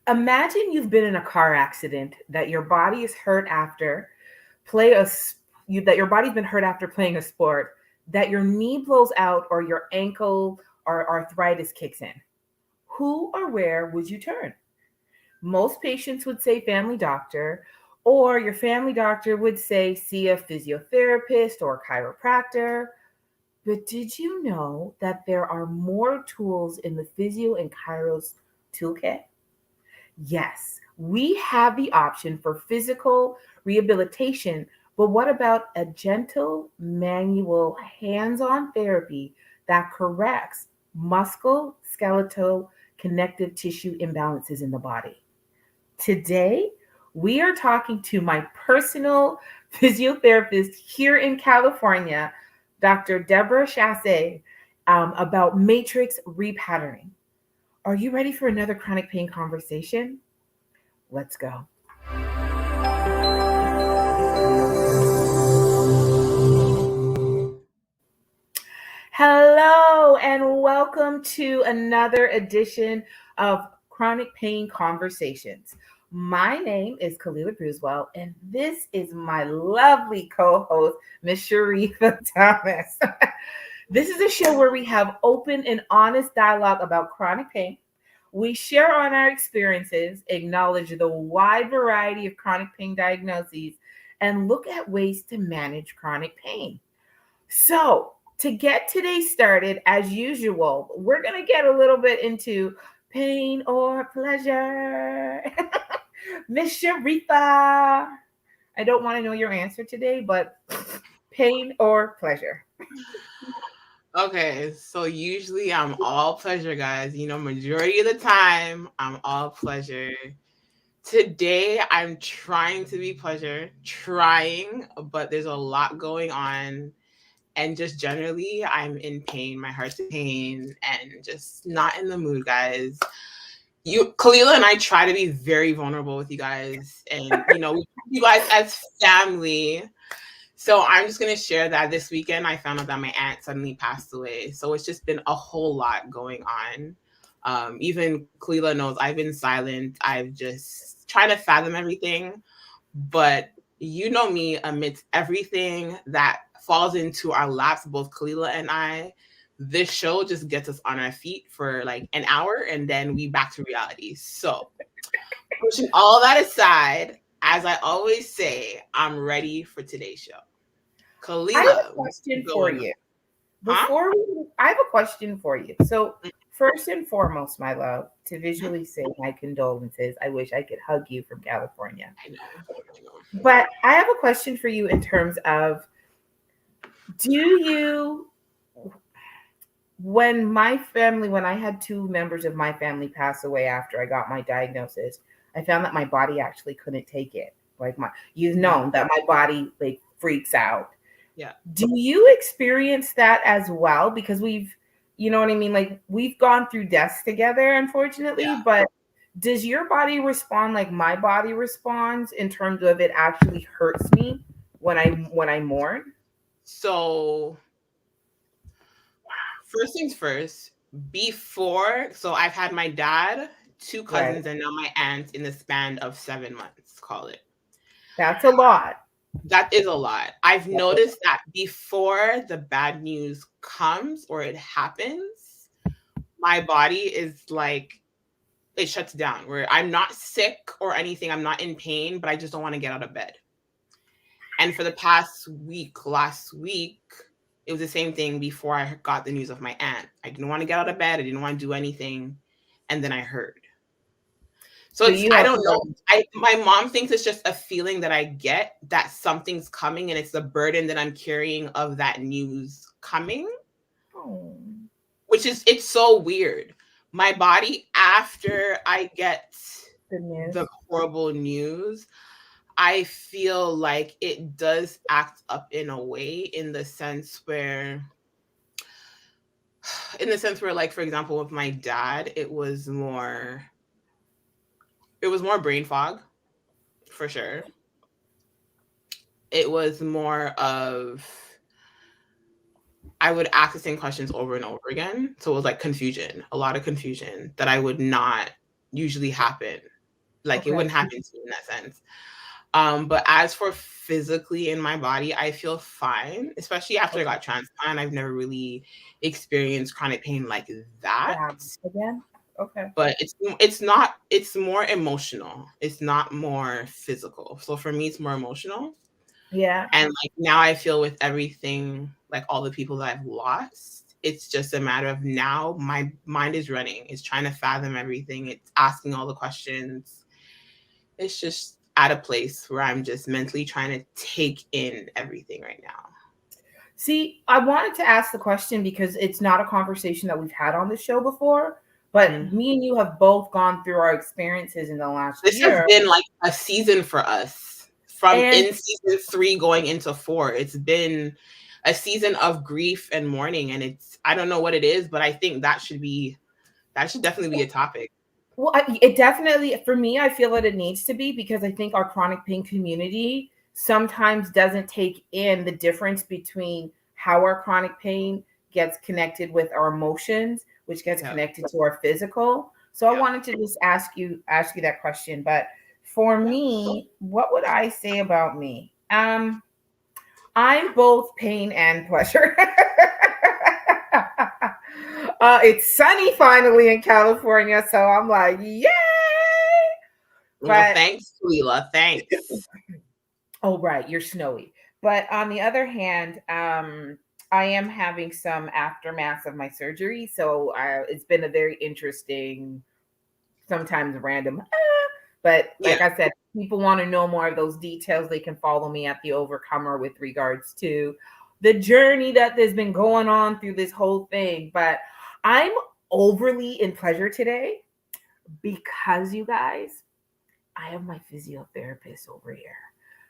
Imagine you've been in a car accident that your body is hurt after play a s- you that your body's been hurt after playing a sport, that your knee blows out or your ankle or arthritis kicks in. Who or where would you turn? Most patients would say family doctor, or your family doctor would say see a physiotherapist or chiropractor. But did you know that there are more tools in the physio and chiro's toolkit? Yes, we have the option for physical rehabilitation, but what about a gentle, manual, hands on therapy that corrects musculoskeletal connective tissue imbalances in the body? Today, we are talking to my personal physiotherapist here in California, Dr. Debora Chasse, about matrix repatterning. Are you ready for another chronic pain conversation? Let's go. Hello, and welcome to another edition of Chronic Pain Conversations. My name is Kalila Griswold, and this is my lovely co host, Miss Sharitha Thomas. This is a show where we have open and honest dialogue about chronic pain. We share on our experiences, acknowledge the wide variety of chronic pain diagnoses, and look at ways to manage chronic pain. So, to get today started, as usual, we're going to get a little bit into pain or pleasure. Miss Sharitha, I don't want to know your answer today, but pain or pleasure? Okay, so usually I'm all pleasure, guys. Majority of the time I'm all pleasure. Today I'm trying to be pleasure, but there's a lot going on. And just generally, I'm in pain. My heart's in pain and just not in the mood, guys. Kalila and I try to be very vulnerable with you guys. And, you guys as family. So I'm just going to share that this weekend I found out that my aunt suddenly passed away. So it's just been a whole lot going on. Even Kalila knows I've been silent. I've just trying to fathom everything. But you know me, amidst everything that falls into our laps, both Kalila and I, this show just gets us on our feet for like an hour and then we back to reality. So pushing all that aside, as I always say, I'm ready for today's show. I have a Kalila, what's question for going on? you. Huh? I have a question for you. So, first and foremost, my love, to visually say my condolences. I wish I could hug you from California. I know. But I have a question for you in terms of do you, when I had two members of my family pass away after I got my diagnosis, I found that my body actually couldn't take it. Like you've known that my body like freaks out. Yeah. Do you experience that as well? Because you know what I mean? Like we've gone through deaths together, unfortunately, Yeah. but does your body respond like my body responds in terms of it actually hurts me when I mourn? So first things first, so I've had my dad, two Right. cousins, and now my aunt in the span of 7 months, call it. That's a lot. That is a lot. I've That's a- noticed that before the bad news comes or it happens, my body is like, it shuts down where I'm not sick or anything. I'm not in pain, but I just don't want to get out of bed. And for the past week, last week, it was the same thing before I got the news of my aunt. I didn't want to get out of bed. I didn't want to do anything. And then I heard. So So I don't know. My mom thinks it's just a feeling that I get that something's coming and it's the burden that I'm carrying of that news coming, Oh, it's so weird. My body, after I get goodness. the horrible news, I feel like it does act up in a way like, for example, with my dad, it was more brain fog, for sure. It was more of, I would ask the same questions over and over again. So it was like confusion, a lot of confusion that I would not usually happen. Like, it wouldn't happen to me in that sense. But as for physically in my body, I feel fine, especially after I got transplant. I've never really experienced chronic pain like that. Again? Okay. But it's more emotional. It's not more physical. So for me, it's more emotional. Yeah. And like now I feel with everything, like all the people that I've lost, it's just a matter of now my mind is running. It's trying to fathom everything. It's asking all the questions. It's just at a place where I'm just mentally trying to take in everything right now. See, I wanted to ask the question because it's not a conversation that we've had on the show before, but me and you have both gone through our experiences in the last year. This has been like a season for us from in season 3 going into 4. It's been a season of grief and mourning, and I don't know what it is, but I think that should definitely be a topic. Well, it definitely, for me, I feel that it needs to be, because I think our chronic pain community sometimes doesn't take in the difference between how our chronic pain gets connected with our emotions, which gets connected to our physical. So I wanted to just ask you that question. But for me, what would I say about me? I'm both pain and pleasure. It's sunny finally in California, so I'm like, yay! Well, thanks, Leela. Thanks. Oh, right, you're snowy. But on the other hand, I am having some aftermath of my surgery, so it's been a very interesting, sometimes random. But like I said, people want to know more of those details. They can follow me at The Overcomer with regards to the journey that has been going on through this whole thing. But I'm overly in pleasure today because, you guys, I have my physiotherapist over here.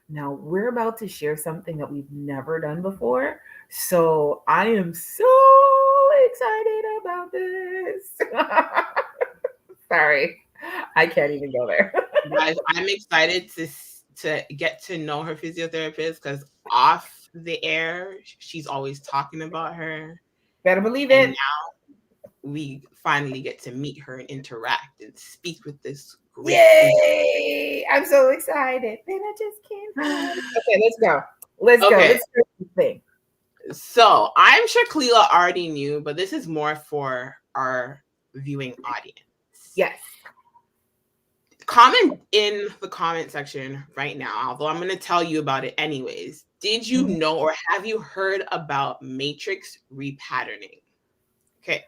Now, we're about to share something that we've never done before. So I am so excited about this. Sorry, I can't even go there. Guys, I'm excited to get to know her physiotherapist, because off the air, she's always talking about her. Better believe it. And now we finally get to meet her and interact and speak with this great. Yay! I'm so excited. Then I just can't. Okay, let's go. Let's go. Let's do this thing. So I'm sure Cleela already knew, but this is more for our viewing audience. Yes. Comment in the comment section right now, although I'm going to tell you about it anyways. Did you know, or have you heard about Matrix Repatterning? Okay.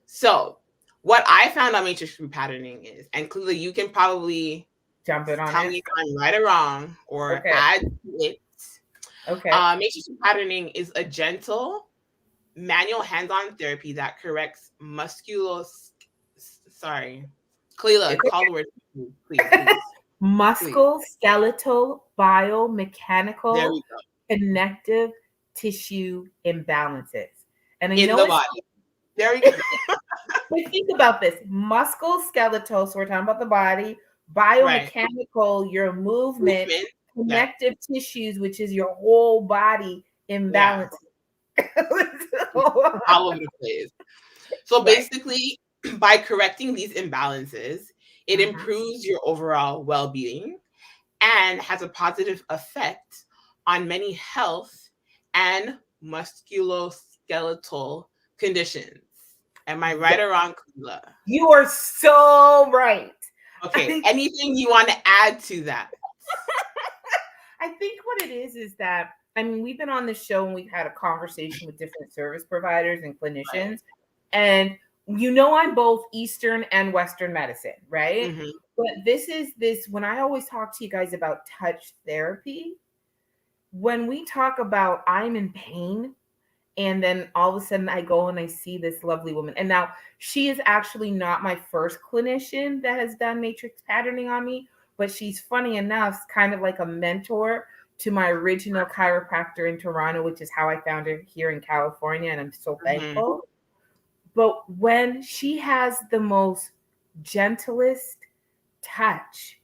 So what I found out Matrix Repatterning is, and clearly you can probably jump in on tell me if I'm right or wrong, or add to it. Okay. Matrix Repatterning is a gentle, manual hands-on therapy that corrects Cleela, call the word, please. Musculoskeletal, biomechanical, connective tissue imbalances. And I know the body. There we go. But think about this. Musculoskeletal, so we're talking about the body. Biomechanical, your movement. Connective tissues, which is your whole body imbalance. All over the place. So basically, by correcting these imbalances, it improves your overall well-being and has a positive effect on many health and musculoskeletal conditions. Am I right or wrong, Cleela? You are so right. Okay, anything you want to add to that? I think what it is that, I mean, we've been on the show and we've had a conversation with different service providers and clinicians. And I'm both Eastern and Western medicine, right? But this, when I always talk to you guys about touch therapy, when we talk about I'm in pain, and then all of a sudden I go and I see this lovely woman. And now she is actually not my first clinician that has done matrix patterning on me, but she's, funny enough, kind of like a mentor to my original chiropractor in Toronto, which is how I found her here in California. And I'm so thankful. But when she has the most gentlest touch,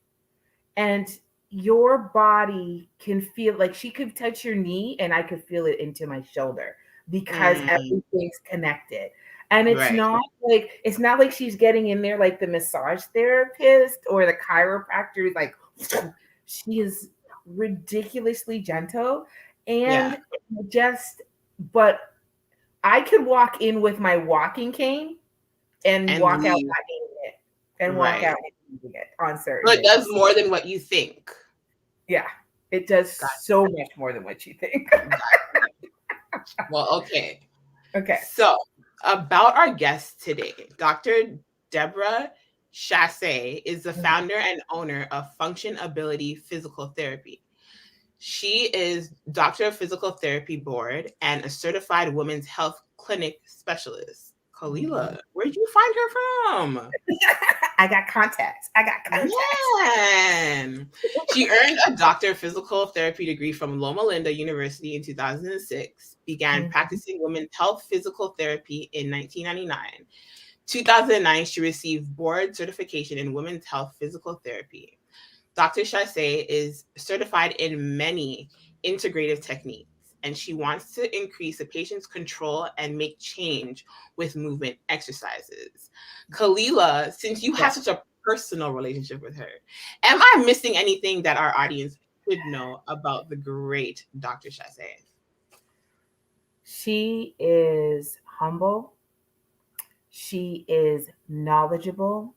and your body can feel, like she could touch your knee and I could feel it into my shoulder, because everything's connected. And Right. it's not like she's getting in there like the massage therapist or the chiropractor is like, she is ridiculously gentle Yeah. and just, but I could walk in with my walking cane and And walk out leave. not needing it and walk Right. out not needing it on certain So it does days. more than what you think. Yeah, it does Got so much more than what you think. Well, okay. Okay. So, about our guest today, Dr. Debora Chasse is the founder and owner of Function Ability Physical Therapy. She is Doctor of Physical Therapy Board and a certified women's health clinic specialist. Kalila, where'd you find her from? I got contacts. Man. She earned a Doctor of Physical Therapy degree from Loma Linda University in 2006, began practicing women's health physical therapy in 1999. 2009, she received board certification in women's health physical therapy. Dr. Chasse is certified in many integrative techniques, and she wants to increase a patient's control and make change with movement exercises. Kalila, since you have such a personal relationship with her, am I missing anything that our audience should know about the great Dr. Chasse? She is humble. She is knowledgeable.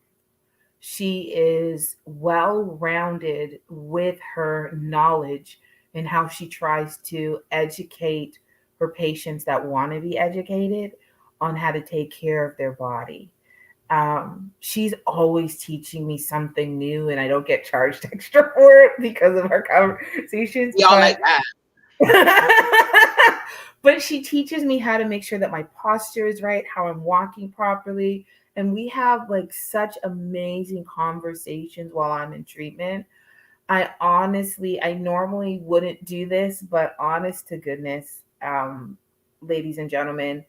She is well-rounded with her knowledge and how she tries to educate her patients that want to be educated on how to take care of their body. She's always teaching me something new, and I don't get charged extra for it because of our conversations. Y'all like that. But she teaches me how to make sure that my posture is right, how I'm walking properly. And we have like such amazing conversations while I'm in treatment. I normally wouldn't do this, but honest to goodness, ladies and gentlemen,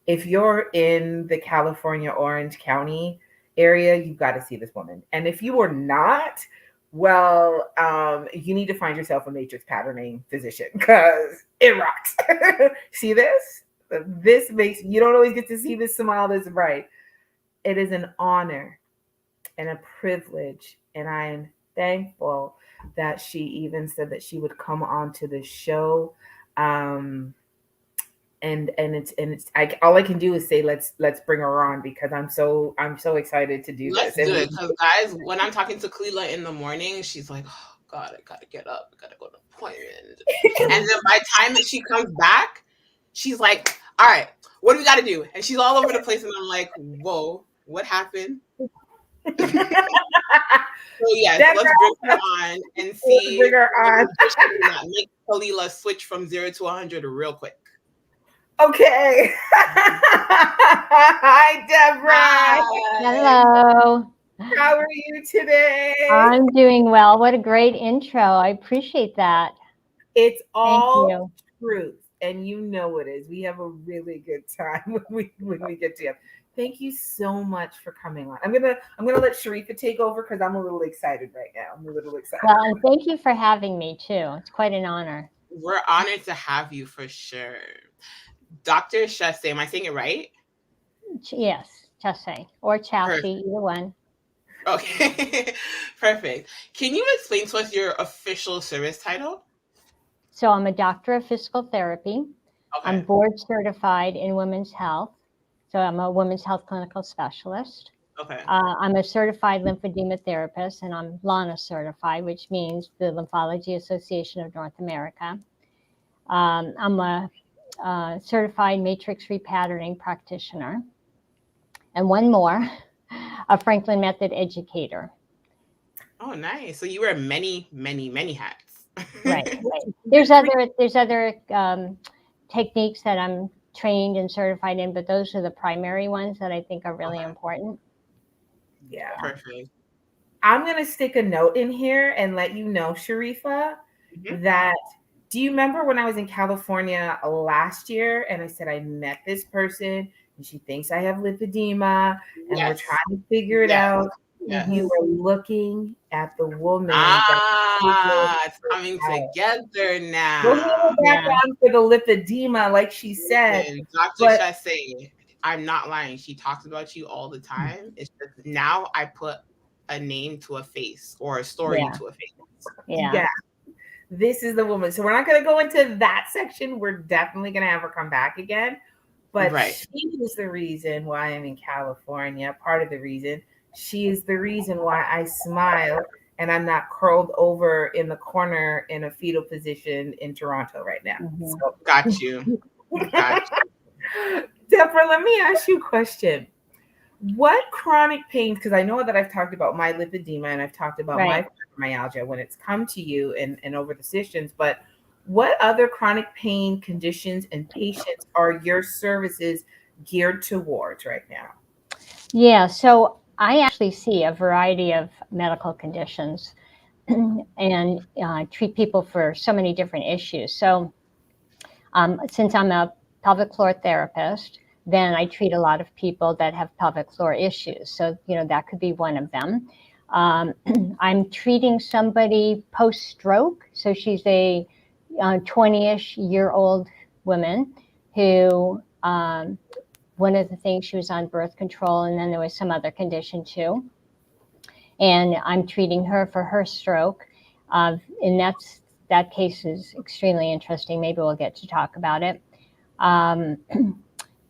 if you're in the California Orange County area, you've got to see this woman. And if you are not, well, you need to find yourself a Matrix Repatterning physician because it rocks. See this? This makes, you don't always get to see this smile that's bright. It is an honor and a privilege, and I am thankful that she even said that she would come on to the show. And it's all I can do is say let's bring her on because I'm so excited to do Let's this. do it, because guys, when I'm talking to Kalila in the morning, she's like, "Oh God, I gotta get up, I gotta go to an appointment." And then by the time that she comes back, she's like, "All right, what do we got to do?" And she's all over the place, and I'm like, "Whoa, what happened?" So yes, let's bring her on and see. Bring her on. Make Kalila switch from 0 to 100 real quick. Okay. Hi, Debora. Hello. How are you today? I'm doing well. What a great intro. I appreciate that. It's all truth, and you know it is. We have a really good time when we get together. Thank you so much for coming on. I'm gonna let Sharifa take over because I'm a little excited right now. I'm a little excited. Well, and thank you for having me too. It's quite an honor. We're honored to have you for sure. Dr. Chasse, am I saying it right? Yes, Chasse or Chasse, either one. Okay, perfect. Can you explain to us your official service title? So I'm a doctor of physical therapy. Okay. I'm board certified in women's health. So I'm a women's health clinical specialist. Okay. I'm a certified lymphedema therapist, and I'm LANA certified, which means the Lymphology Association of North America. I'm a certified Matrix Repatterning practitioner. And one more, a Franklin Method educator. Oh, nice. So you wear many, many, many hats. Right. There's other techniques that I'm trained and certified in, but those are the primary ones that I think are really important. Yeah. Perfect. I'm going to stick a note in here and let you know, Sharifa, that do you remember when I was in California last year and I said I met this person and she thinks I have lymphedema and we're trying to figure it out? Yes. You were looking at the woman. It's coming together now. We'll have back on for the lymphedema, like she said. Dr. Chasse, I'm not lying. She talks about you all the time. It's just now I put a name to a face or a story Yeah. to a face. Yeah. This is the woman. So we're not going to go into that section. We're definitely going to have her come back again. But Right. she is the reason why I'm in California. Part of the reason. She is the reason why I smile and I'm not curled over in the corner in a fetal position in Toronto right now. Mhm. So, Got you. Got you. Deborah, let me ask you a question. What chronic pains, because I know that I've talked about my lipedema and I've talked about Right. my fibromyalgia when it's come to you and over the sessions, but what other chronic pain conditions and patients are your services geared towards right now? Yeah, so I actually see a variety of medical conditions and treat people for so many different issues. So since I'm a pelvic floor therapist, then I treat a lot of people that have pelvic floor issues. So, that could be one of them. I'm treating somebody post-stroke. So she's a 20-ish year old woman who, one of the things, she was on birth control, and then there was some other condition too. And I'm treating her for her stroke. And that case is extremely interesting. Maybe we'll get to talk about it.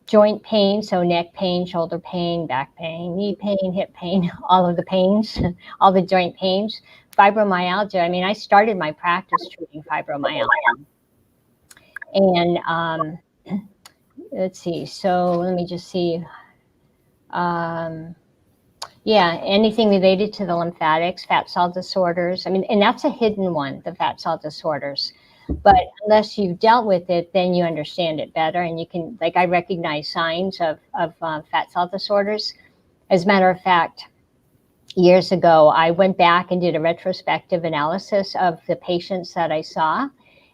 Joint pain, so neck pain, shoulder pain, back pain, knee pain, hip pain, all of the pains, all the joint pains. Fibromyalgia, I started my practice treating fibromyalgia. And let's see, so let me just see. Yeah, anything related to the lymphatics, fat cell disorders. And that's a hidden one, the fat cell disorders. But unless you've dealt with it, then you understand it better. And you can, I recognize signs of fat cell disorders. As a matter of fact, years ago, I went back and did a retrospective analysis of the patients that I saw.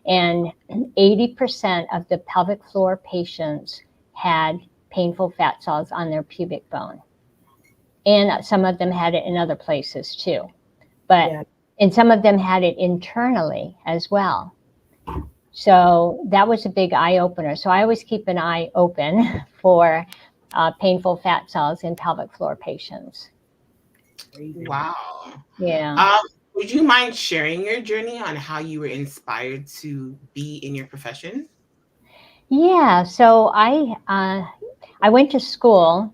And 80% of the pelvic floor patients had painful fat cells on their pubic bone. And some of them had it in other places too. And some of them had it internally as well. So that was a big eye opener. So I always keep an eye open for painful fat cells in pelvic floor patients. Wow. Yeah. Would you mind sharing your journey on how you were inspired to be in your profession? Yeah. So I went to school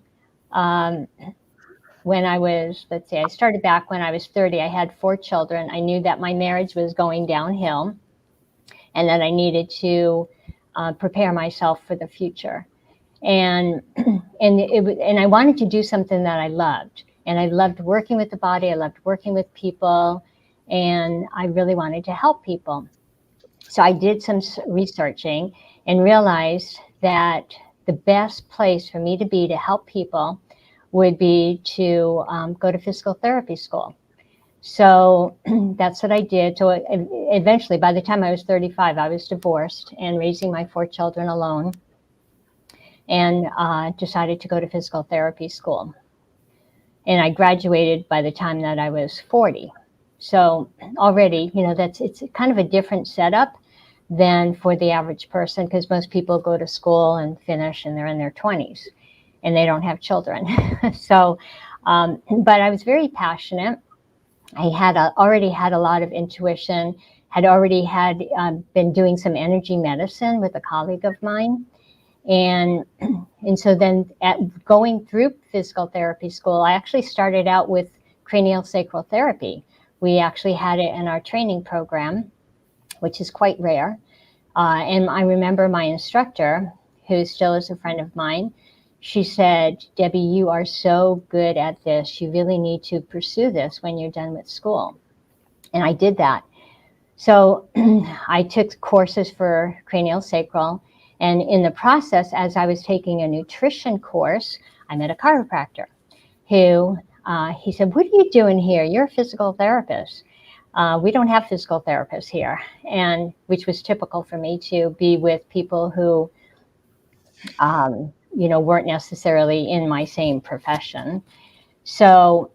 when I was, let's see, I started back when I was 30. I had 4 children. I knew that my marriage was going downhill and that I needed to prepare myself for the future. And I wanted to do something that I loved. And I loved working with the body. I loved working with people. And I really wanted to help people. So I did some researching and realized that the best place for me to be to help people would be to go to physical therapy school. So that's what I did. So eventually, by the time I was 35, I was divorced and raising my 4 children alone, and decided to go to physical therapy school. And I graduated by the time that I was 40. So already, it's kind of a different setup than for the average person, because most people go to school and finish and they're in their 20s and they don't have children. So, but I was very passionate. I had already had a lot of intuition, had already been doing some energy medicine with a colleague of mine. And so then going through physical therapy school, I actually started out with cranial sacral therapy. We actually had it in our training program, which is quite rare. And I remember my instructor, who still is a friend of mine, she said, "Debbie, you are so good at this. You really need to pursue this when you're done with school." And I did that. So I took courses for cranial sacral. And in the process, as I was taking a nutrition course, I met a chiropractor who, he said, "What are you doing here? You're a physical therapist. We don't have physical therapists here." And which was typical for me to be with people who, weren't necessarily in my same profession. So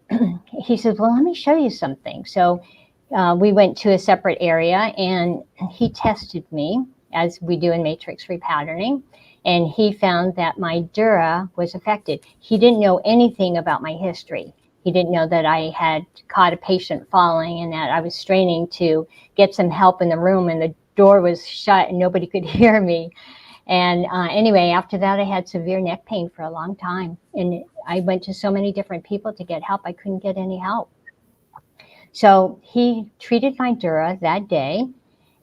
he said, "Well, let me show you something." So we went to a separate area and he tested me, as we do in Matrix Repatterning. and he found that my dura was affected. He didn't know anything about my history. He didn't know that I had caught a patient falling and that I was straining to get some help in the room, and the door was shut and nobody could hear me. And anyway, after that, I had severe neck pain for a long time. And I went to so many different people to get help. I couldn't get any help. So he treated my dura that day,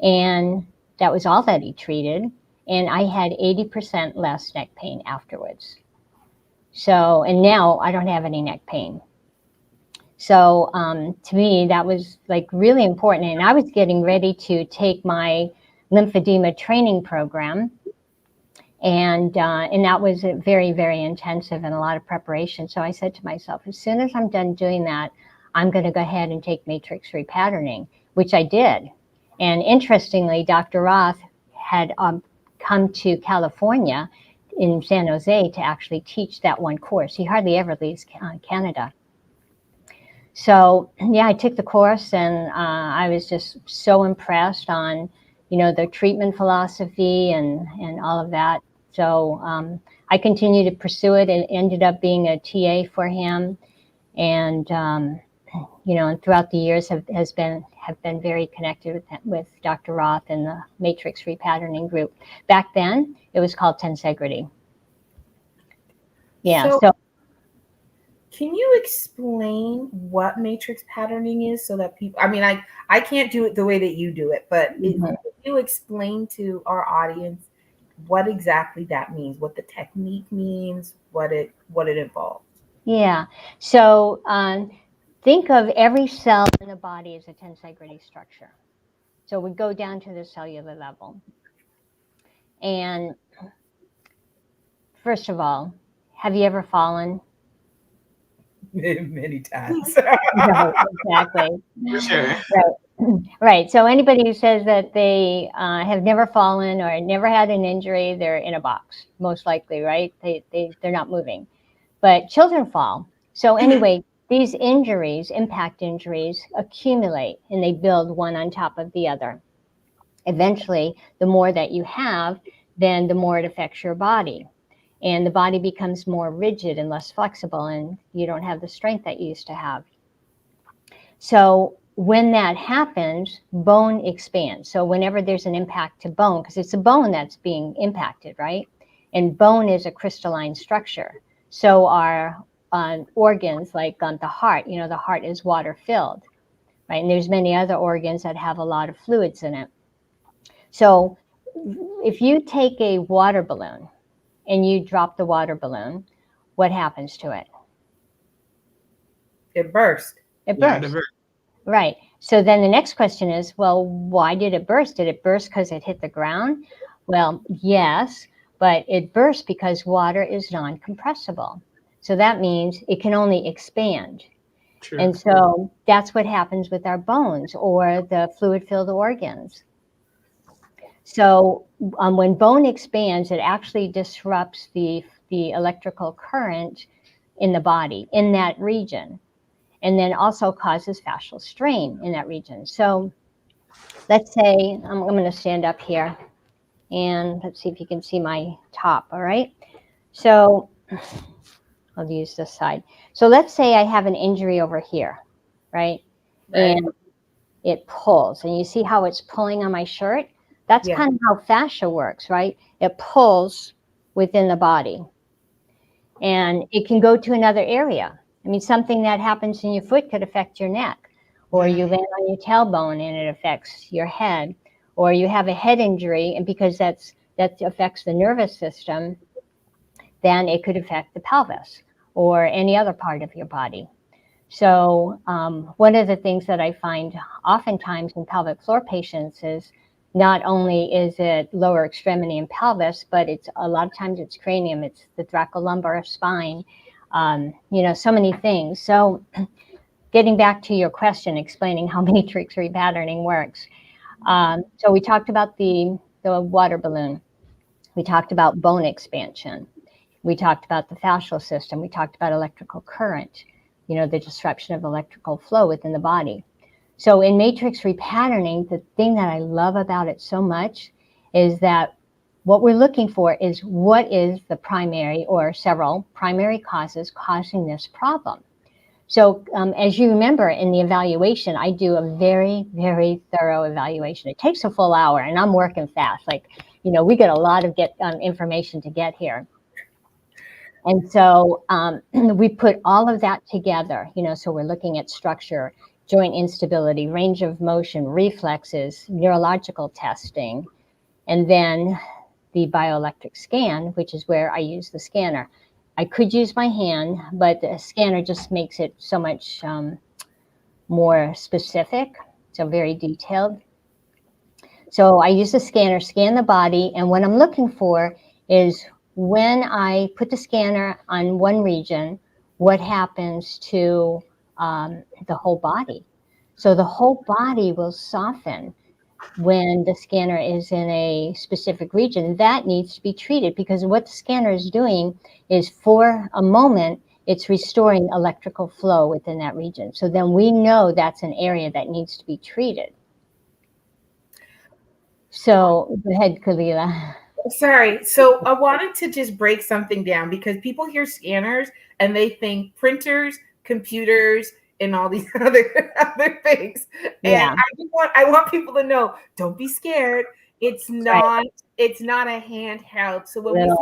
and that was all that he treated. And I had 80% less neck pain afterwards. So, and now I don't have any neck pain. So to me, that was like really important. And I was getting ready to take my lymphedema training program. And that was very, very intensive and a lot of preparation. So I said to myself, as soon as I'm done doing that, I'm going to go ahead and take Matrix Repatterning, which I did. And interestingly, Dr. Roth had come to California in San Jose to actually teach that one course. He hardly ever leaves Canada. So yeah, I took the course, and I was just so impressed on, the treatment philosophy and all of that. So I continued to pursue it and ended up being a TA for him. And, and throughout the years have been very connected with Dr. Roth and the Matrix Repatterning group. Back then, it was called Tensegrity. Yeah. So can you explain what matrix patterning is so that people, I can't do it the way that you do it, but can you explain to our audience what exactly that means, what the technique means, what it involves? Yeah. So think of every cell in the body as a tensegrity structure. So we go down to the cellular level. And first of all, have you ever fallen? Many times. No, exactly. Sure. Right. So anybody who says that they have never fallen or never had an injury, they're in a box, most likely, right? They're not moving. But children fall. So anyway, these injuries, impact injuries, accumulate and they build one on top of the other. Eventually, the more that you have, then the more it affects your body. And the body becomes more rigid and less flexible, and you don't have the strength that you used to have. So when that happens, bone expands. So whenever there's an impact to bone, because it's a bone that's being impacted, right? And bone is a crystalline structure. So our organs, like the heart, the heart is water filled, right? And there's many other organs that have a lot of fluids in it. So if you take a water balloon and you drop the water balloon, what happens to it? It burst. It bursts. Yeah, right. So then the next question is, well, why did it burst? Did it burst because it hit the ground? Well, yes, but it burst because water is non-compressible. So that means it can only expand. True. And so that's what happens with our bones or the fluid-filled organs. So when bone expands, it actually disrupts the electrical current in the body, in that region, and then also causes fascial strain in that region. So let's say, I'm going to stand up here, and let's see if you can see my top, all right? So I'll use this side. So let's say I have an injury over here, right? And it pulls, and you see how it's pulling on my shirt? That's kind of how fascia works, right? It pulls within the body, and it can go to another area. I mean, something that happens in your foot could affect your neck, or you land on your tailbone and it affects your head, or you have a head injury, and because that affects the nervous system, then it could affect the pelvis or any other part of your body. So one of the things that I find oftentimes in pelvic floor patients is not only is it lower extremity and pelvis, but it's a lot of times it's cranium, it's the thoracolumbar spine, so many things. So getting back to your question, explaining how matrix repatterning works. So we talked about the water balloon. We talked about bone expansion. We talked about the fascial system. We talked about electrical current, the disruption of electrical flow within the body. So in matrix repatterning, the thing that I love about it so much is that what we're looking for is what is the primary or several primary causes causing this problem. So as you remember in the evaluation, I do a very, very thorough evaluation. It takes a full hour, and I'm working fast. Like, we get a lot of information to get here. And so we put all of that together, so we're looking at structure, joint instability, range of motion, reflexes, neurological testing, and then the bioelectric scan, which is where I use the scanner. I could use my hand, but the scanner just makes it so much more specific, so very detailed. So I use the scanner, scan the body, and what I'm looking for is when I put the scanner on one region, what happens to the whole body. So the whole body will soften when the scanner is in a specific region. That needs to be treated, because what the scanner is doing is, for a moment, it's restoring electrical flow within that region. So then we know that's an area that needs to be treated. So go ahead, Kalila. Sorry. So I wanted to just break something down, because people hear scanners and they think printers, computers, and all these other things. Yeah. And I want people to know, don't be scared. It's not a handheld. So when we say,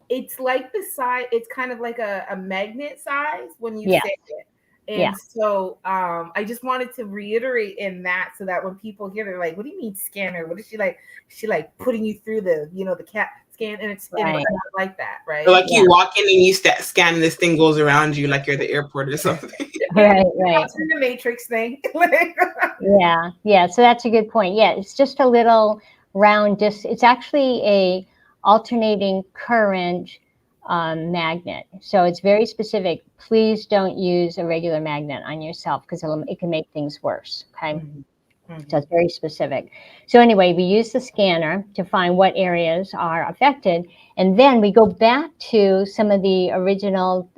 it's like the size, it's kind of like a magnet size when you say it. And so I just wanted to reiterate in that, so that when people hear, they're like, what do you mean scanner? What is she like? She like putting you through the CAT scan, and it's not like that, right? So like you walk in and you scan, and this thing goes around you like you're at the airport or something. Right. It's the Matrix thing. Yeah. So that's a good point. Yeah, it's just a little round disc. It's actually a alternating current magnet. So it's very specific. Please don't use a regular magnet on yourself, because it can make things worse. Okay. Mm-hmm. So it's very specific. So anyway, we use the scanner to find what areas are affected. And then we go back to some of the original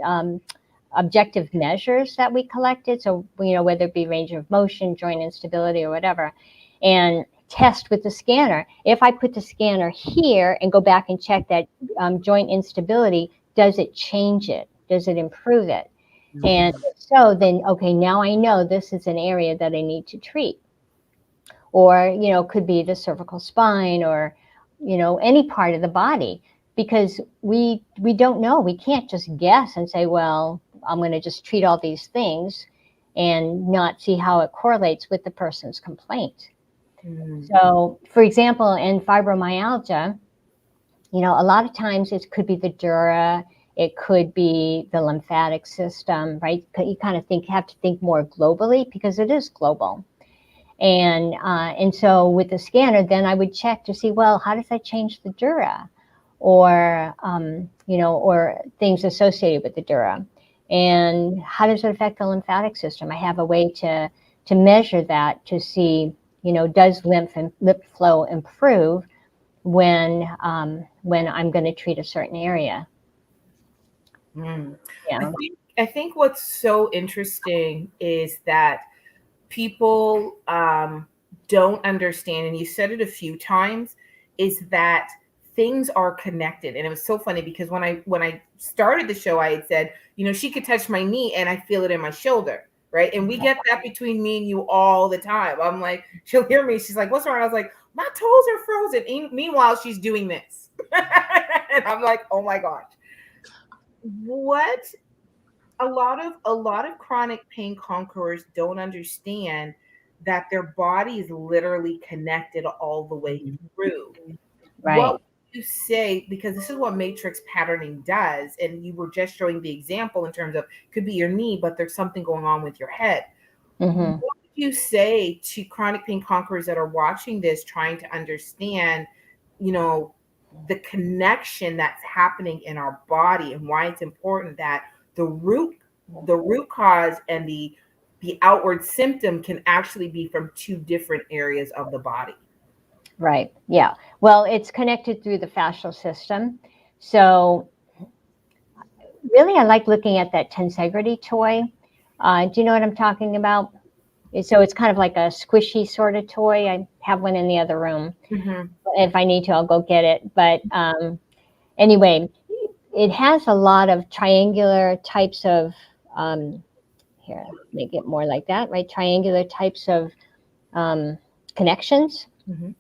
objective measures that we collected. So, whether it be range of motion, joint instability, or whatever, and test with the scanner. If I put the scanner here and go back and check that joint instability, does it change it? Does it improve it? Mm-hmm. And so then, okay, now I know this is an area that I need to treat. Or, could be the cervical spine, or, any part of the body, because we don't know. We can't just guess and say, well, I'm going to just treat all these things and not see how it correlates with the person's complaint. Mm. So, for example, in fibromyalgia, a lot of times it could be the dura, it could be the lymphatic system, right? You kind of have to think more globally, because it is global. And so with the scanner, then I would check to see, well, how does that change the dura, or or things associated with the dura, and how does it affect the lymphatic system? I have a way to measure that, to see, does lymph flow improve when I'm going to treat a certain area. Mm. Yeah. I think what's so interesting is that people don't understand, and you said it a few times, is that things are connected. And it was so funny, because when I started the show, I had said, she could touch my knee and I feel it in my shoulder, right? And we get that between me and you all the time. I'm like, she'll hear me, she's like, what's wrong? I was like, my toes are frozen. Meanwhile, she's doing this. And I'm like, oh my gosh. What a lot of chronic pain conquerors don't understand, that their body is literally connected all the way through. Right. What you say, because this is what matrix patterning does, and you were just showing the example in terms of, could be your knee, but there's something going on with your head. Mm-hmm. What would you say to chronic pain conquerors that are watching this, trying to understand, the connection that's happening in our body, and why it's important that the root cause and the outward symptom can actually be from two different areas of the body? Right. Yeah. Well, it's connected through the fascial system. So really, I like looking at that tensegrity toy. Do you know what I'm talking about? So it's kind of like a squishy sort of toy. I have one in the other room. Mm-hmm. If I need to, I'll go get it. But anyway, it has a lot of triangular types of, here, make it more like that, right? Triangular types of connections. Mm-hmm.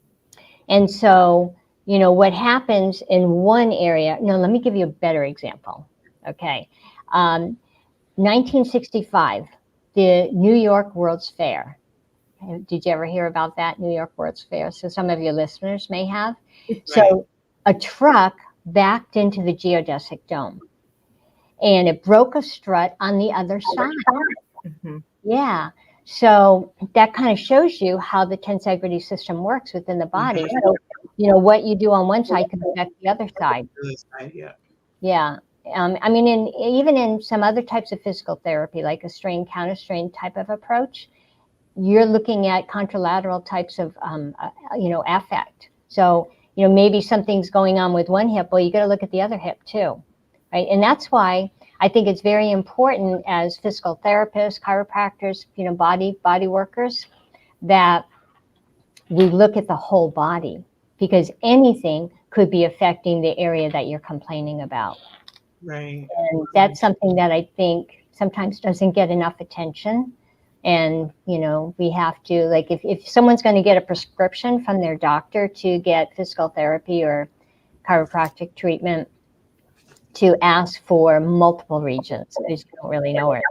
And so, you know, what happens in one area, no, let me give you a better example. Okay. 1965, the New York World's Fair. Did you ever hear about that, New York World's Fair? So some of your listeners may have. Right. So a truck backed into the geodesic dome and it broke a strut on the other side. Mm-hmm. Yeah. So that kind of shows you how the tensegrity system works within the body. Mhm. So, you know, what you do on one side can affect the other side. Yeah. Yeah. I mean, even in some other types of physical therapy, like a strain, counter strain type of approach, you're looking at contralateral types of, you know, affect. So, you know, maybe something's going on with one hip. Well, you got to look at the other hip too, right? And that's why I think it's very important as physical therapists, chiropractors, you know, body workers, that we look at the whole body, because anything could be affecting the area that you're complaining about. Right. And that's something that I think sometimes doesn't get enough attention. And, you know, we have to, like, if someone's going to get a prescription from their doctor to get physical therapy or chiropractic treatment, to ask for multiple regions, because you don't really know where it's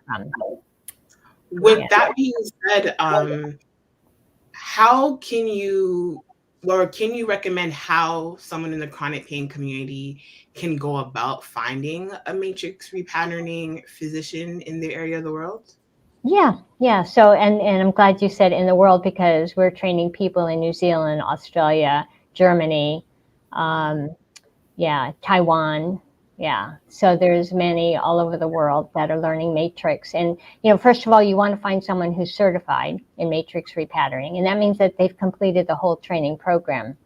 coming from. With that being said, how can you, or can you recommend how someone in the chronic pain community can go about finding a matrix repatterning physician in their area of the world? Yeah. So, and I'm glad you said in the world, because we're training people in New Zealand, Australia, Germany, Taiwan. Yeah. So there's many all over the world that are learning Matrix. And, you know, first of all, you want to find someone who's certified in Matrix Repatterning. And that means that they've completed the whole training program.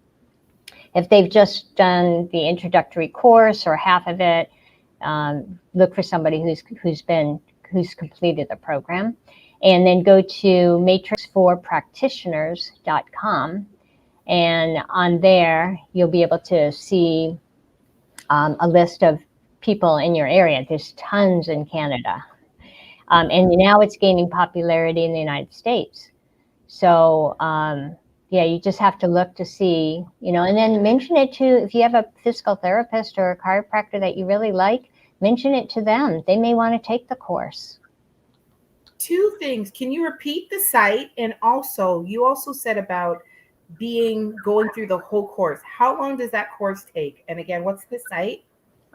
If they've just done the introductory course or half of it, look for somebody who's completed the program. And then go to matrix4practitioners.com. And on there, you'll be able to see a list of people in your area. There's tons in Canada. And now it's gaining popularity in the United States. So, you just have to look to see, you know, and then mention it to, if you have a physical therapist or a chiropractor that you really like, mention it to them. They may want to take the course. Two things. Can you repeat the site? And also, you also said about going through the whole course. How long does that course take? And again, what's the site?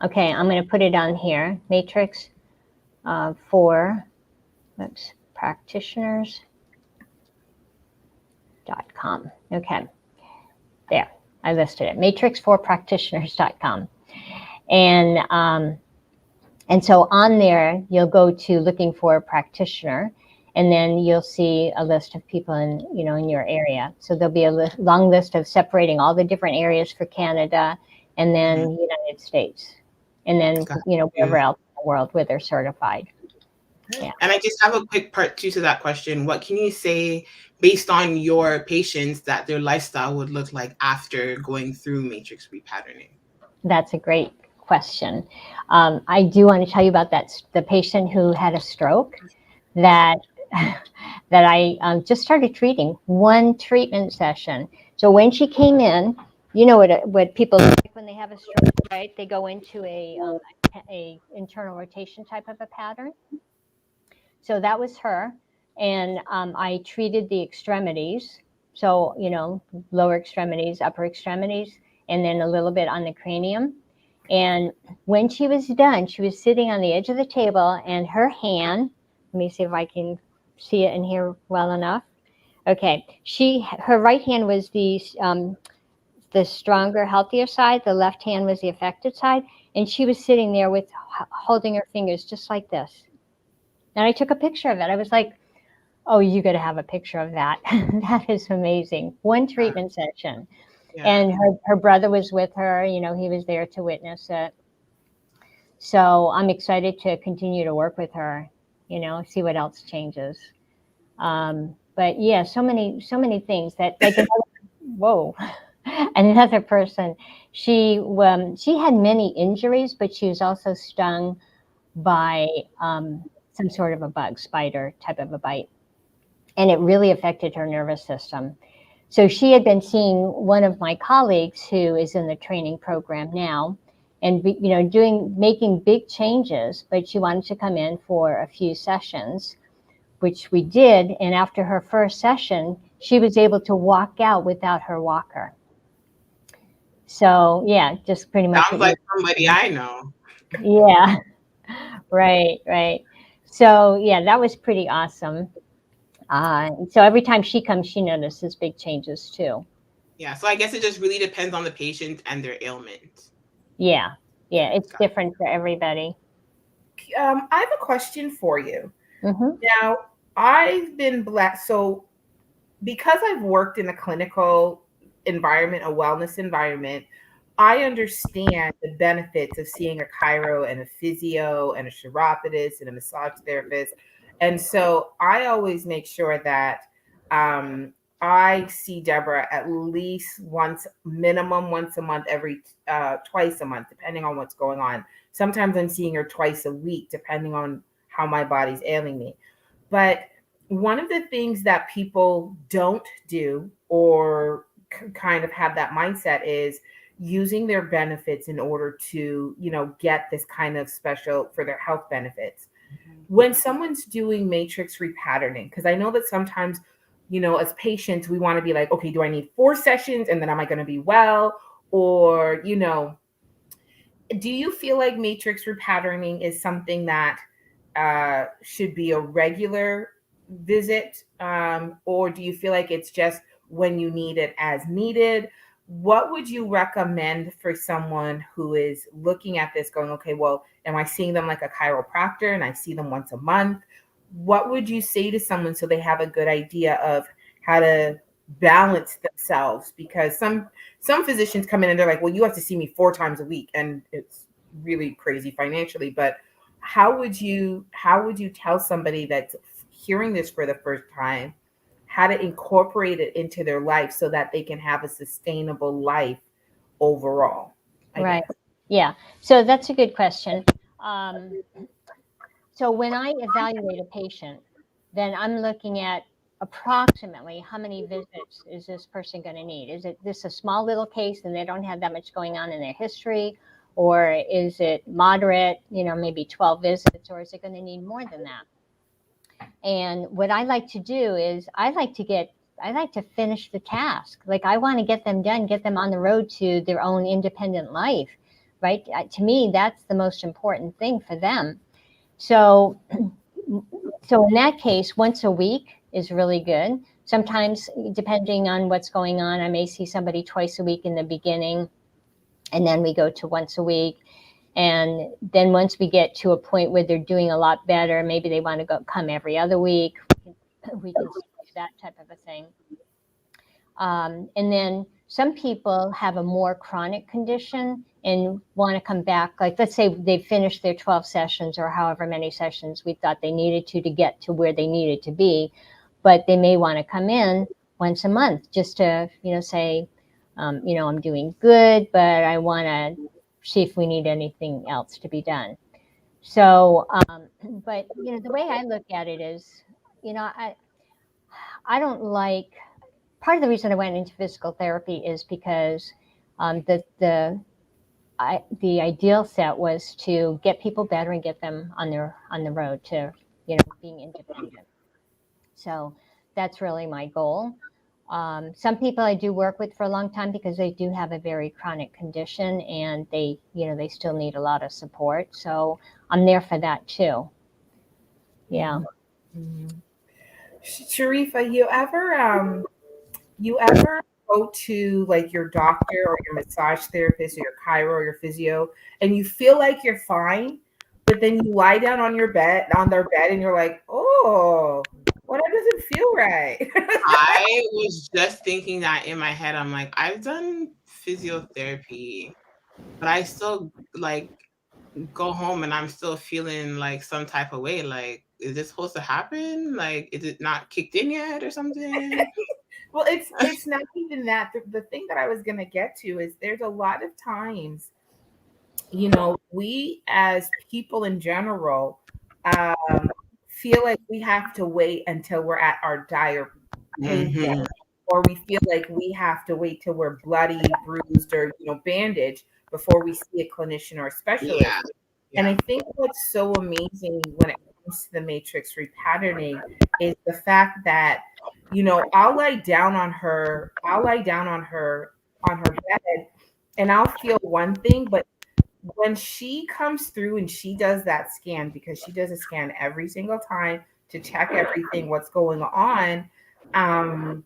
Okay, I'm going to put it on here. Matrix for practitioners.com. Okay, there, I listed it. Matrix4practitioners.com. And so on there, you'll go to looking for a practitioner, and then you'll see a list of people in your area. So there'll be a long list of separating all the different areas for Canada, and then United States, and then wherever else in the world where they're certified. Yeah. And I just have a quick part 2 to that question. What can you say based on your patients that their lifestyle would look like after going through matrix repatterning? That's a great question. I do want to tell you about the patient who had a stroke that I just started treating, one treatment session. So when she came in, you know what people look like when they have a stroke, right? They go into a internal rotation type of a pattern. So that was her. And I treated the extremities. So, lower extremities, upper extremities, and then a little bit on the cranium. And when she was done, she was sitting on the edge of the table, and her hand, let me see if I can see it in here well enough. Okay, her right hand was the stronger, healthier side. The left hand was the affected side. And she was sitting there holding her fingers just like this. And I took a picture of it. I was like, oh, you got to have a picture of that. That is amazing. One treatment session. Yeah. And her brother was with her. He was there to witness it. So I'm excited to continue to work with her, see what else changes. But yeah, so many things that like whoa, another person, she had many injuries, but she was also stung by some sort of a bug, spider type of a bite, and it really affected her nervous system. So she had been seeing one of my colleagues who is in the training program now, and making big changes, but she wanted to come in for a few sessions, which we did. And after her first session, she was able to walk out without her walker. So yeah, just pretty much. Sounds like somebody I know. Yeah, right. So yeah, that was pretty awesome. So every time she comes, she notices big changes too. Yeah, so I guess it just really depends on the patient and their ailment. Yeah, it's different for everybody. I have a question for you. Mm-hmm. Now, I've been blessed. So, because I've worked in a clinical environment, a wellness environment, I understand the benefits of seeing a chiro and a physio and a chiropodist and a massage therapist. And so I always make sure that I see Debora at least minimum once a month, twice a month, depending on what's going on. Sometimes I'm seeing her twice a week, depending on how my body's ailing me. But one of the things that people don't do or kind of have that mindset is using their benefits in order to, get this kind of special for their health benefits. When someone's doing matrix repatterning, because I know that sometimes, as patients, we want to be like, okay, do I need 4 sessions and then am I going to be well? Or, do you feel like matrix repatterning is something that should be a regular visit, or do you feel like it's just when you need it as needed? What would you recommend for someone who is looking at this going, okay, well, am I seeing them like a chiropractor and I see them once a month? What would you say to someone so they have a good idea of how to balance themselves? Because some physicians come in and they're like, well, you have to see me 4 times a week, and it's really crazy financially. But how would you tell somebody that's hearing this for the first time how to incorporate it into their life so that they can have a sustainable life overall? Right. Yeah. So that's a good question. So when I evaluate a patient, then I'm looking at approximately how many visits is this person going to need? Is it this a small little case and they don't have that much going on in their history? Or is it moderate, maybe 12 visits, or is it going to need more than that? And what I like to do is I like to finish the task. Like, I want to get them done, get them on the road to their own independent life, right? To me, that's the most important thing for them. So in that case, once a week is really good. Sometimes, depending on what's going on, I may see somebody twice a week in the beginning, and then we go to once a week. And then once we get to a point where they're doing a lot better, maybe they want to come every other week. We can see that type of a thing. And then some people have a more chronic condition and want to come back. Like, let's say they finished their 12 sessions or however many sessions we thought they needed to get to where they needed to be, but they may want to come in once a month just to, say, I'm doing good, but I want to see if we need anything else to be done. So, but, the way I look at it is, I don't like, part of the reason I went into physical therapy is because the ideal set was to get people better and get them on the road to, being independent. So that's really my goal. Some people I do work with for a long time because they do have a very chronic condition and they still need a lot of support. So I'm there for that too. Yeah. Mm-hmm. Sharifa, you ever go to like your doctor or your massage therapist or your chiro or your physio and you feel like you're fine, but then you lie down on their bed and you're like, oh, well, that doesn't feel right. I was just thinking that in my head. I'm like, I've done physiotherapy, but I still like go home and I'm still feeling like some type of way. Like, is this supposed to happen? Like, is it not kicked in yet or something? Well, it's not even that. The thing that I was gonna get to is there's a lot of times, we as people in general feel like we have to wait until we're at our dire pain point, Mm-hmm. or we feel like we have to wait till we're bloody, bruised, or bandaged before we see a clinician or a specialist. Yeah. And I Yeah. think what's so amazing when it comes to the matrix repatterning is the fact that, I'll lie down on her bed, and I'll feel one thing, but when she comes through and she does that scan, because she does a scan every single time to check everything, what's going on, um,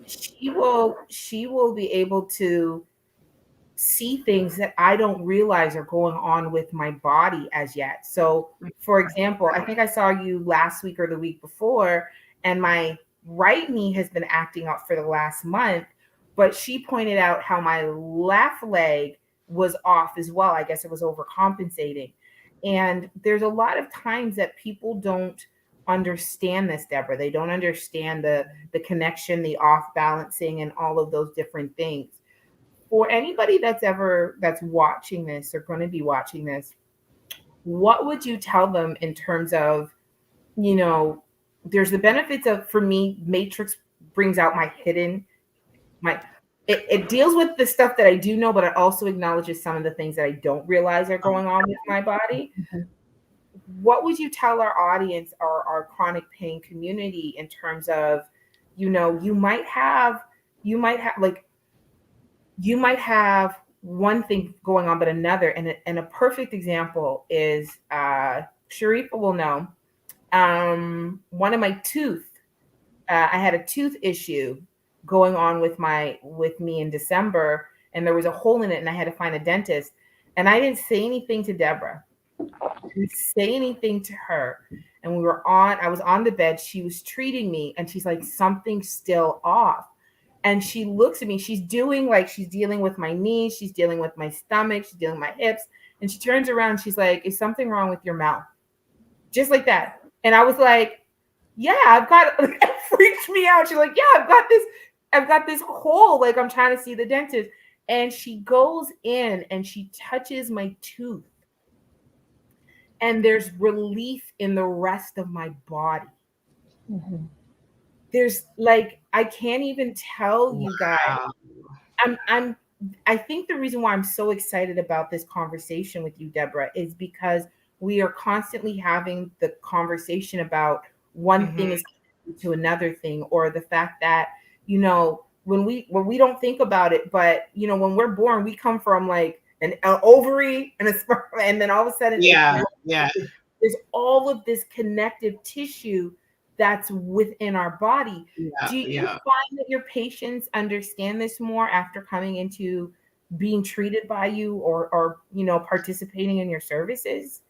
she will be able to see things that I don't realize are going on with my body as yet. So, for example, I think I saw you last week or the week before, and my right knee has been acting up for the last month, but she pointed out how my left leg was off as well. I guess it was overcompensating. And there's a lot of times that people don't understand this, Deborah. They don't understand the connection, the off balancing, and all of those different things. For anybody that's watching this or going to be watching this, what would you tell them in terms of, there's the benefits of, for me, Matrix brings out my it deals with the stuff that I do know, but it also acknowledges some of the things that I don't realize are going on with my body. Mhm. What would you tell our audience or our chronic pain community in terms of, you might have one thing going on, but another. And a perfect example is Sharifa will know. One of my tooth, I had a tooth issue going on with me in December, and there was a hole in it, and I had to find a dentist. And I didn't say anything to Deborah. I didn't say anything to her. And I was on the bed. She was treating me, and she's like, something's still off. And she looks at me, she's dealing with my knees, she's dealing with my stomach, she's dealing with my hips. And she turns around, she's like, is something wrong with your mouth? Just like that. And I was like, yeah, it freaked me out. She's like, yeah, I've got this hole. Like, I'm trying to see the dentist. And she goes in and she touches my tooth. And there's relief in the rest of my body. Mhm. There's I can't even tell you guys. I think the reason why I'm so excited about this conversation with you, Deborah, is because we are constantly having the conversation about one thing is connected to another thing, or the fact that, when we don't think about it, but when we're born, we come from like an ovary and a sperm, and then all of a sudden there's all of this connective tissue that's within our body. Do you find that your patients understand this more after coming into being treated by you, or participating in your services?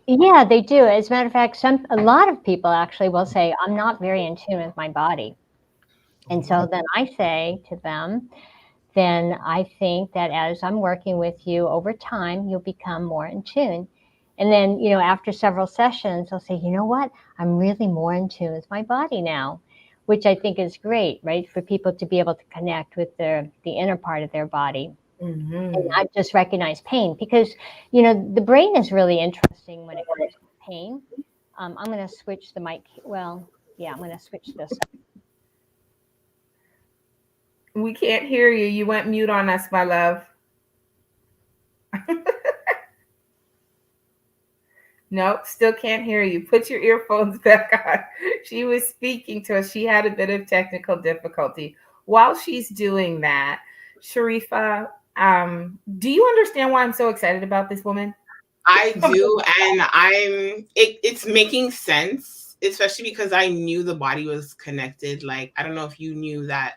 Yeah, they do. As a matter of fact, a lot of people actually will say, I'm not very in tune with my body. And so then I say to them, then I think that as I'm working with you over time, you'll become more in tune. And then, after several sessions, they'll say, you know what? I'm really more in tune with my body now, which I think is great, right? For people to be able to connect with the inner part of their body. Mm-hmm. And not just recognize pain, because, the brain is really interesting when it comes to pain. I'm going to switch the mic. Well, yeah, I'm going to switch this up. We can't hear you. You went mute on us, my love. Nope, still can't hear you. Put your earphones back on. She was speaking to us. She had a bit of technical difficulty. While she's doing that, Sharifa, do you understand why I'm so excited about this woman? I do, and it's making sense, especially because I knew the body was connected. Like, I don't know if you knew that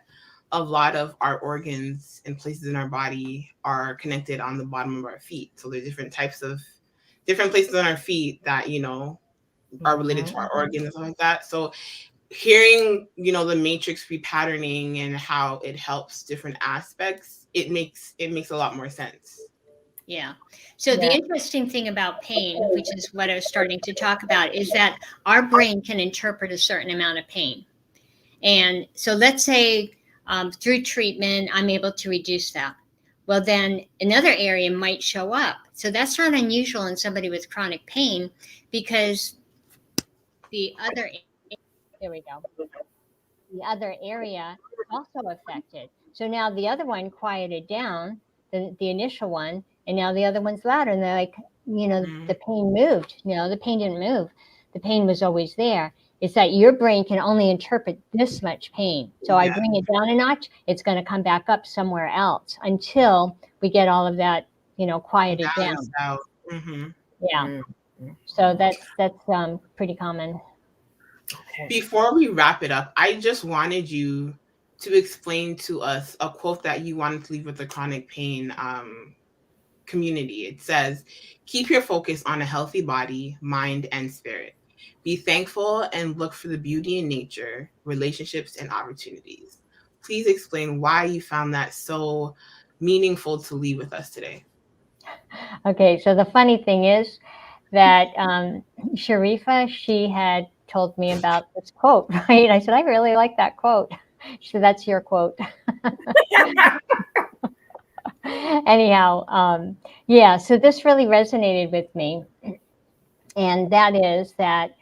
a lot of our organs and places in our body are connected on the bottom of our feet. So there's different places on our feet that, are related to our organs and stuff like that. So hearing, the matrix repatterning and how it helps different aspects, it makes a lot more sense. Yeah. So the interesting thing about pain, which is what I was starting to talk about, is that our brain can interpret a certain amount of pain. And so let's say through treatment, I'm able to reduce that. Well, then another area might show up. So that's not unusual in somebody with chronic pain, because the other, There we go. The other area also affected. So now the other one quieted down, the initial one, and now the other one's louder. And they're like, the pain moved. No, the pain didn't move. The pain was always there. It's that your brain can only interpret this much pain. So I bring it down a notch, it's going to come back up somewhere else until we get all of that, quieted down. Mm-hmm. Yeah. Mm-hmm. So that's pretty common. Okay. Before we wrap it up, I just wanted you to explain to us a quote that you wanted to leave with the chronic pain community. It says, "Keep your focus on a healthy body, mind, and spirit. Be thankful and look for the beauty in nature, relationships, and opportunities." Please explain why you found that so meaningful to leave with us today. Okay, so the funny thing is that Sharifa, she had told me about this quote, right? I said, I really like that quote. She said, that's your quote. Anyhow, so this really resonated with me. And that is that,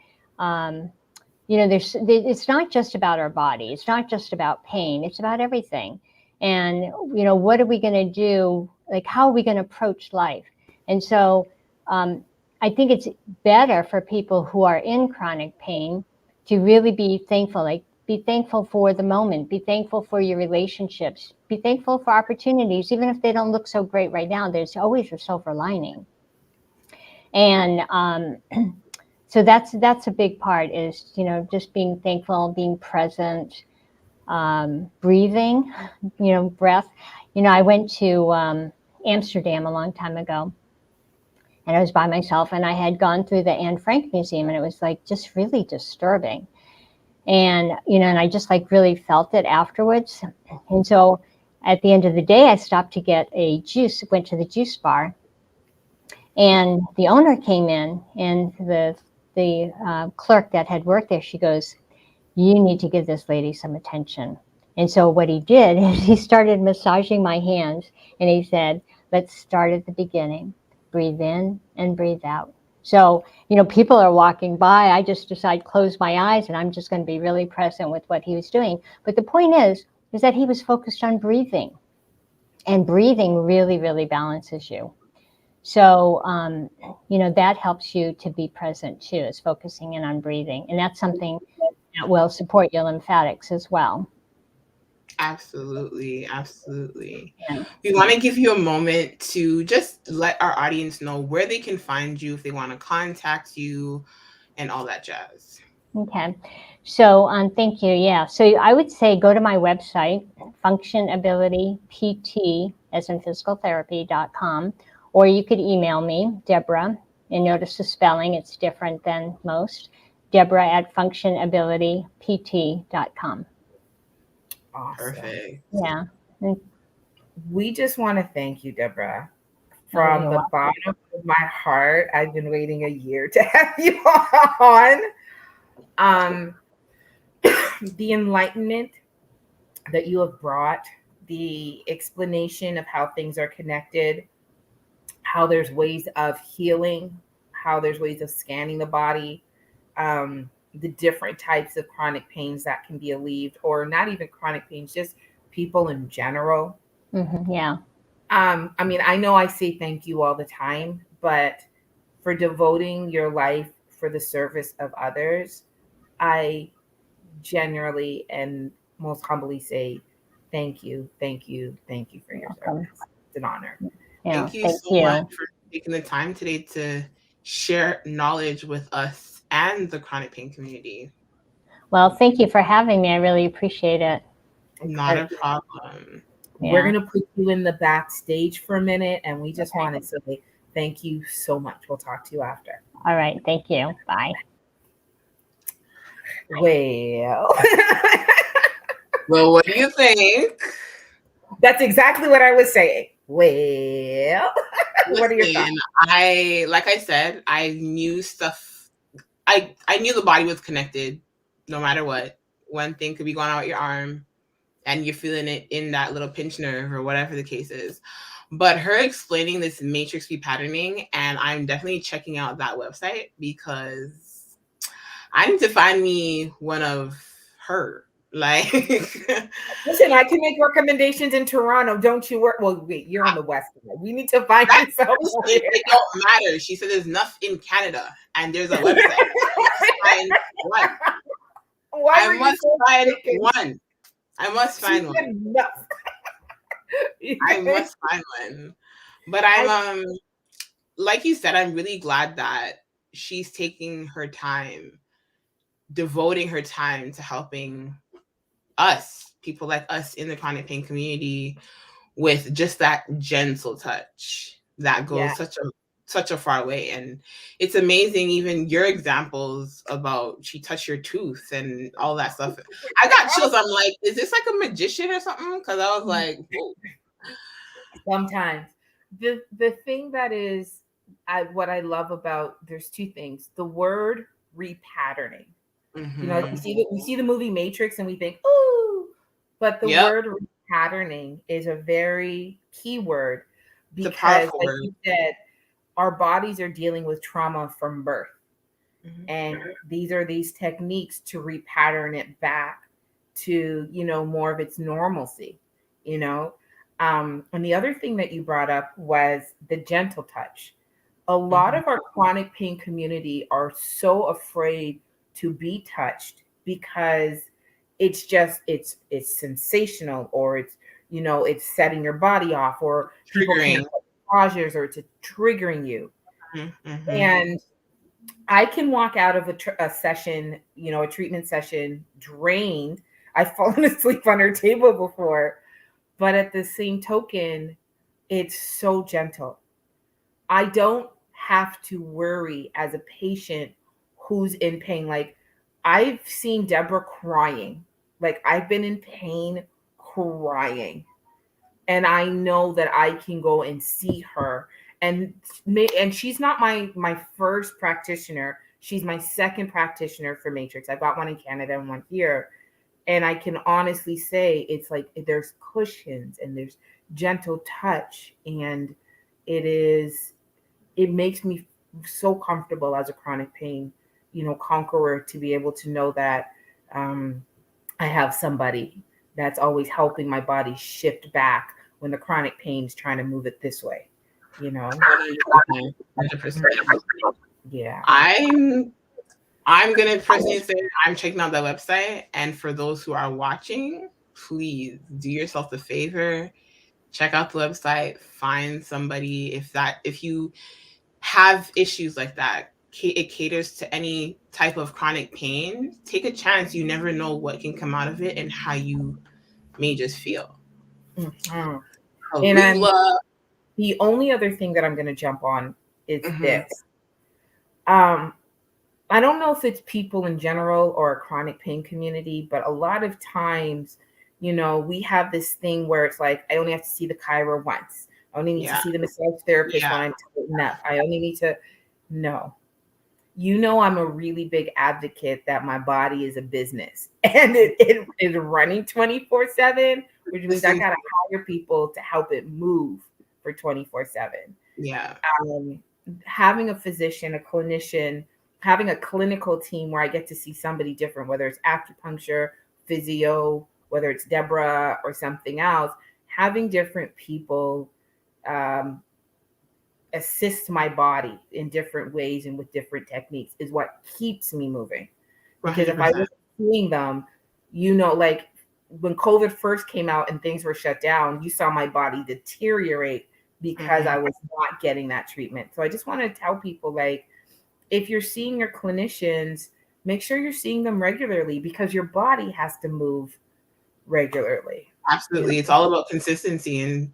it's not just about our body. It's not just about pain. It's about everything. And, what are we going to do? Like, how are we going to approach life? And so I think it's better for people who are in chronic pain to really be thankful. Like, be thankful for the moment. Be thankful for your relationships. Be thankful for opportunities. Even if they don't look so great right now, there's always a silver lining. And so that's a big part, is, just being thankful, being present, breathing, breath. I went to Amsterdam a long time ago, and I was by myself, and I had gone through the Anne Frank Museum, and it was like just really disturbing. And, and I just like really felt it afterwards. And so at the end of the day, I stopped to get a juice, went to the juice bar, and the owner came in, and the clerk that had worked there, she goes, "You need to give this lady some attention." And so what he did is he started massaging my hands, and he said, "Let's start at the beginning. Breathe in and breathe out." So, people are walking by. I just decide close my eyes, and I'm just going to be really present with what he was doing. But the point is that he was focused on breathing, and breathing really, really balances you. So, that helps you to be present too, is focusing in on breathing. And that's something that will support your lymphatics as well. Absolutely. Absolutely. Yeah. We want to give you a moment to just let our audience know where they can find you if they want to contact you and all that jazz. Okay. So thank you. Yeah. So I would say go to my website, functionabilitypt, as in physical therapy.com, or you could email me, Debora, and notice the spelling, it's different than most, Debora@functionabilitypt.com. Awesome. Perfect. Yeah. We just want to thank you, Debora. From the bottom of my heart, I've been waiting a year to have you on. The enlightenment that you have brought, the explanation of how things are connected, how there's ways of healing, how there's ways of scanning the body, the different types of chronic pains that can be alleviated, or not even chronic pains, just people in general. Mm-hmm, yeah. I mean, I know I say thank you all the time, but for devoting your life for the service of others, I generally and most humbly say thank you for your service. It's an honor. Yeah, thank you so much for taking the time today to share knowledge with us and the chronic pain community. Well, thank you for having me. I really appreciate it. Not a problem. Yeah. We're going to put you in the backstage for a minute, and we just wanted to say thank you so much. We'll talk to you after. All right. Thank you. Bye. Well, well, what do you think? That's exactly what I was saying. Well, what are your thoughts? Listen, like I said, I knew stuff. I knew the body was connected no matter what. One thing could be going on with your arm and you're feeling it in that little pinch nerve or whatever the case is. But her explaining this matrix repatterning, and I'm definitely checking out that website because I need to find me one of her. Like, listen, I can make recommendations in Toronto. Don't you work? Well, wait, you're on the west side. We need to find yourself. It don't matter. She said there's enough in Canada, and there's a website. Find one. I must find one. I must find one. I must find one. But I'm like you said, I'm really glad that she's taking her time, devoting her time to helping us, people like us in the chronic pain community, with just that gentle touch that goes such a far way. And it's amazing, even your examples about she touched your tooth and all that stuff. I got chills. I'm like, is this like a magician or something? Because I was like, whoa. Sometimes the thing that is what I love about, there's two things. The word repatterning. Mm-hmm. You know, we see the movie Matrix and we think, ooh, but the word repatterning is a very key word because, like you said, our bodies are dealing with trauma from birth. Mm-hmm. And these are these techniques to repattern it back to, you know, more of its normalcy, you know. And the other thing that you brought up was the gentle touch. A lot of our chronic pain community are so afraid to be touched because it's just it's sensational, or it's, you know, it's setting your body off, or people can't massages, or it's triggering you. Mm-hmm. And I can walk out of a session, you know, a treatment session drained. I've fallen asleep on her table before, but at the same token, it's so gentle. I don't have to worry as a patient who's in pain. Like, I've seen Debora crying. Like, I've been in pain crying. And I know that I can go and see her. And she's not my first practitioner. She's my second practitioner for Matrix. I've got one in Canada and one here. And I can honestly say it's like there's cushions and there's gentle touch. And it makes me so comfortable as a chronic pain, you know, conqueror, to be able to know that I have somebody that's always helping my body shift back when the chronic pain is trying to move it this way, you know. 100%. Yeah. I'm gonna personally say I'm checking out that website, and for those who are watching, please do yourself a favor, check out the website, find somebody. If you have issues like that, it caters to any type of chronic pain. Take a chance. You never know what can come out of it and how you may just feel. Mm-hmm. And the only other thing that I'm going to jump on is this. I don't know if it's people in general or a chronic pain community, but a lot of times, you know, we have this thing where it's like, I only have to see the chiro once. I only need to see the massage therapist when I'm tighten up. I only need to. No. You know, I'm a really big advocate that my body is a business, and it is running 24/7, which means I got to hire people to help it move for 24/7. Yeah. Having a physician, a clinician, having a clinical team where I get to see somebody different, whether it's acupuncture, physio, whether it's Debora or something else, having different people assist my body in different ways and with different techniques is what keeps me moving. Because 100%. If I wasn't seeing them, you know, like when COVID first came out and things were shut down, you saw my body deteriorate because I was not getting that treatment. So I just want to tell people, like, if you're seeing your clinicians, make sure you're seeing them regularly, because your body has to move regularly. Absolutely. It's all about consistency and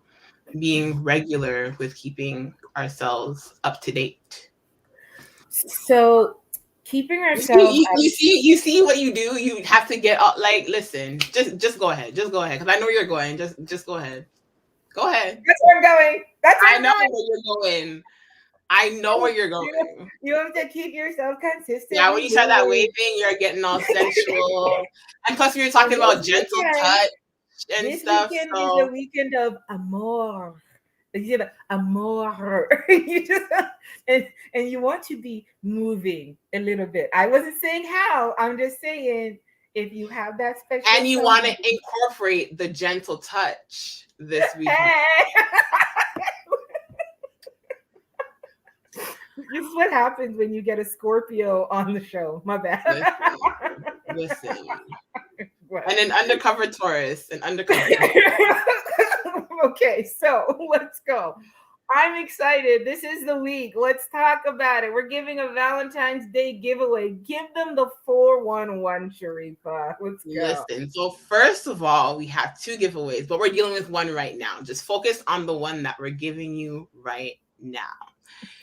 being regular with keeping ourselves up to date. So keeping ourselves you see what you do. You have to get up. Like, listen, just go ahead. Just go ahead. Because I know you're going. Just go ahead. Go ahead. That's where I'm going. That's where I I'm know going. where you're going. I know where you're going. You have to keep yourself consistent. Yeah, when you start that waving, you're getting all sensual. And plus, we were talking about gentle touch and this stuff. weekend So is a weekend of amor. You know, amor. You just and you want to be moving a little bit. I wasn't saying how. I'm just saying if you have that special. and you want to incorporate the gentle touch this weekend. This is what happens when you get a Scorpio on the show. My bad. Listen. And an undercover Taurus. Okay, so let's go. I'm excited. This is the week. Let's talk about it. We're giving a Valentine's Day giveaway. Give them the 411, Sharifa. Let's go. Listen, so first of all, we have 2 giveaways, but we're dealing with one right now. Just focus on the one that we're giving you right now.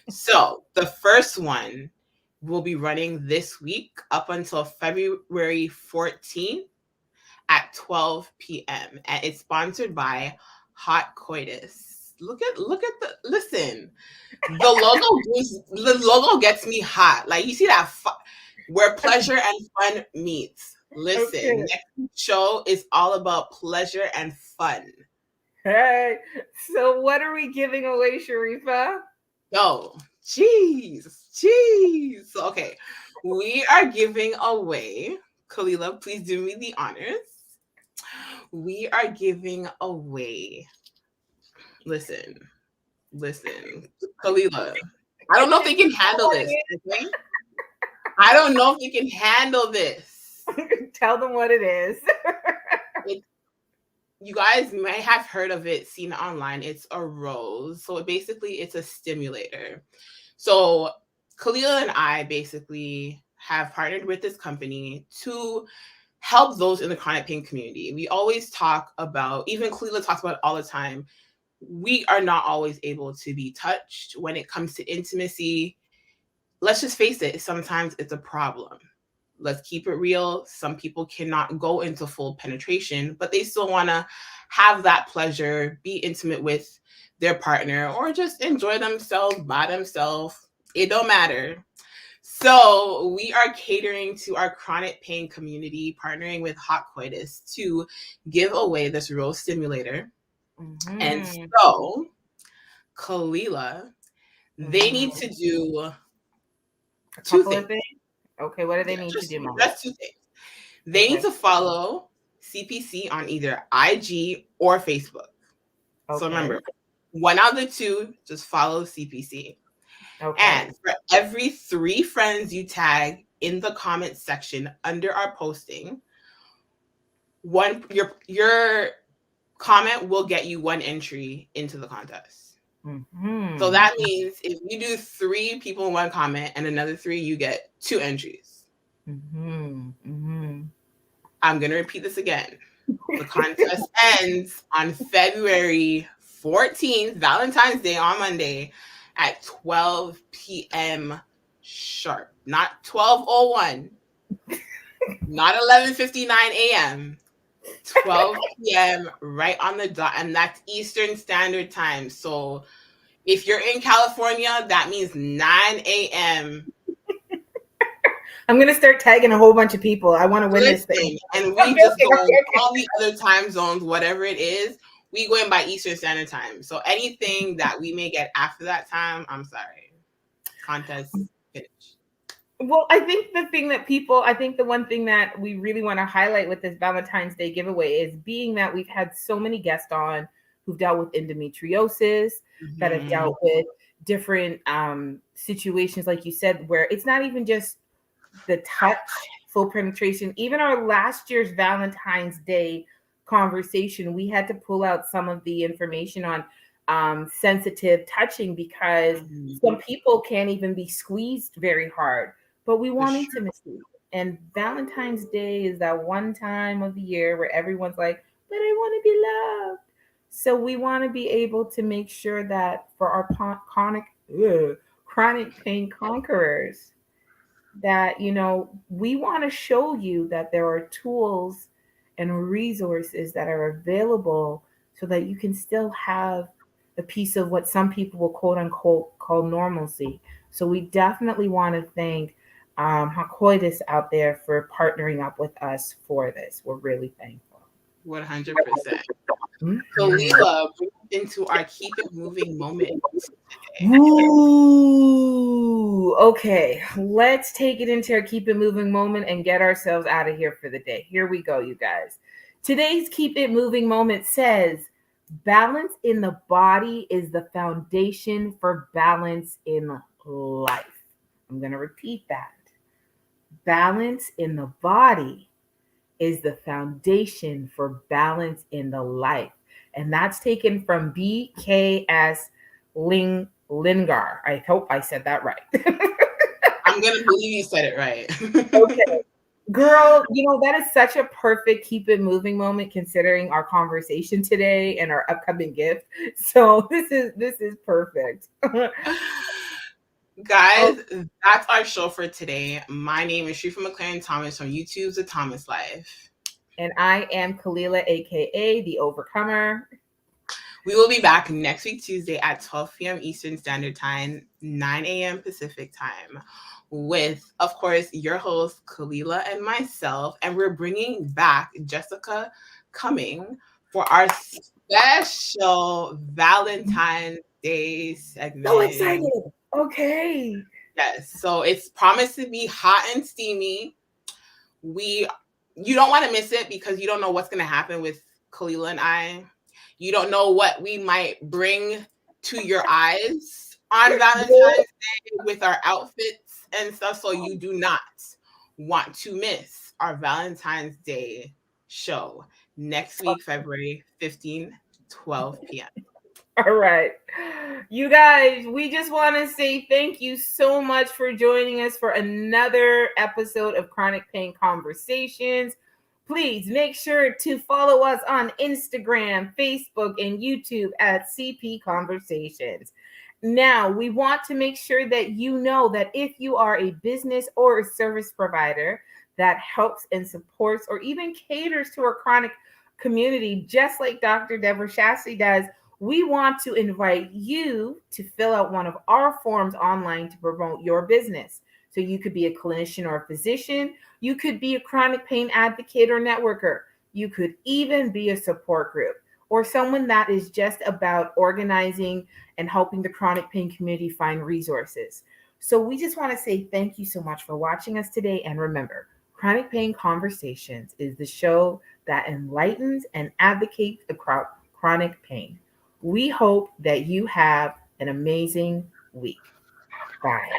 So the first one will be running this week up until February 14th at 12 p.m. And it's sponsored by Hot Coitus. Look at listen. The logo gets me hot. Like you see that where pleasure and fun meets. Listen, Okay. Next show is all about pleasure and fun. Hey, so what are we giving away, Sharifa? Yo, jeez. So, okay, we are giving away, Kalila, please do me the honors. We are giving away, listen, Kalila, I don't know if they can handle this. Okay? I don't know if they can handle this. Tell them what it is. You guys may have heard of it, seen it online. It's a rose. So basically, it's a stimulator. So Khalil and I basically have partnered with this company to help those in the chronic pain community. We always talk about, even Khalil talks about it all the time, we are not always able to be touched when it comes to intimacy. Let's just face it, sometimes it's a problem. Let's keep it real. Some people cannot go into full penetration, but they still want to have that pleasure, be intimate with their partner, or just enjoy themselves by themselves. It don't matter. So we are catering to our chronic pain community, partnering with Hot Coitus to give away this rose stimulator. Mm-hmm. And so, Kalila, they need to do a couple of things. Okay, what do they need to do, Mom? That's 2 things. They need to follow CPC on either IG or Facebook. Okay. So remember, one out of the 2, just follow CPC. Okay. And for every 3 friends you tag in the comment section under our posting, your comment will get you 1 entry into the contest. Mm-hmm. So that means if you do 3 people in 1 comment and another 3, you get 2 entries. Mm-hmm. Mm-hmm. I'm going to repeat this again. The contest ends on February 14th, Valentine's Day on Monday at 12 p.m. sharp. Not 12:01, not 11:59 a.m., 12 p.m. right on the dot, and that's Eastern Standard Time. So if you're in California, that means 9 a.m. I'm going to start tagging a whole bunch of people. I want to win this thing. And we just go all the other time zones, whatever it is, we go in by Eastern Standard Time. So anything that we may get after that time, I'm sorry. Contest finished. Well, I think the one thing that we really want to highlight with this Valentine's Day giveaway is being that we've had so many guests on who've dealt with endometriosis, mm-hmm. that have dealt with different situations, like you said, where it's not even just the touch, full penetration. Even our last year's Valentine's Day conversation, we had to pull out some of the information on sensitive touching because mm-hmm. some people can't even be squeezed very hard. But we want intimacy. And Valentine's Day is that one time of the year where everyone's like, but I want to be loved. So we want to be able to make sure that for our chronic pain conquerors, that, you know, we want to show you that there are tools and resources that are available so that you can still have a piece of what some people will quote unquote call normalcy. So we definitely want to thank Hakoides out there for partnering up with us for this. We're really thankful. 100%. Mhm. So Leela, into our keep it moving moment today. Ooh, okay. Let's take it into our keep it moving moment and get ourselves out of here for the day. Here we go, you guys. Today's keep it moving moment says, balance in the body is the foundation for balance in life. I'm going to repeat that. Balance in the body is the foundation for balance in the life. And that's taken from B.K.S. Lingar. I hope I said that right. I'm going to believe you said it right. Okay. Girl, that is such a perfect keep it moving moment considering our conversation today and our upcoming gift. So this is perfect. Guys, that's our show for today. My name is Shrifa McLaren Thomas from YouTube's The Thomas Life. And I am Kalila, aka The Overcomer. We will be back next week, Tuesday at 12 p.m. Eastern Standard Time, 9 a.m. Pacific Time, with, of course, your host, Kalila, and myself. And we're bringing back Jessica Cumming for our special Valentine's Day segment. So excited. Okay. Yes. So it's promised to be hot and steamy. You don't want to miss it because you don't know what's going to happen with Kalila and I. You don't know what we might bring to your eyes on Valentine's Day with our outfits and stuff. So you do not want to miss our Valentine's Day show next week, February 15, 12 p.m. All right. You guys, we just want to say thank you so much for joining us for another episode of Chronic Pain Conversations. Please make sure to follow us on Instagram, Facebook, and YouTube at CP Conversations. Now, we want to make sure that you know that if you are a business or a service provider that helps and supports or even caters to our chronic community, just like Dr. Debora Chasse does, we want to invite you to fill out one of our forms online to promote your business. So you could be a clinician or a physician. You could be a chronic pain advocate or networker. You could even be a support group or someone that is just about organizing and helping the chronic pain community find resources. So we just want to say thank you so much for watching us today. And remember, Chronic Pain Conversations is the show that enlightens and advocates about chronic pain. We hope that you have an amazing week. Bye.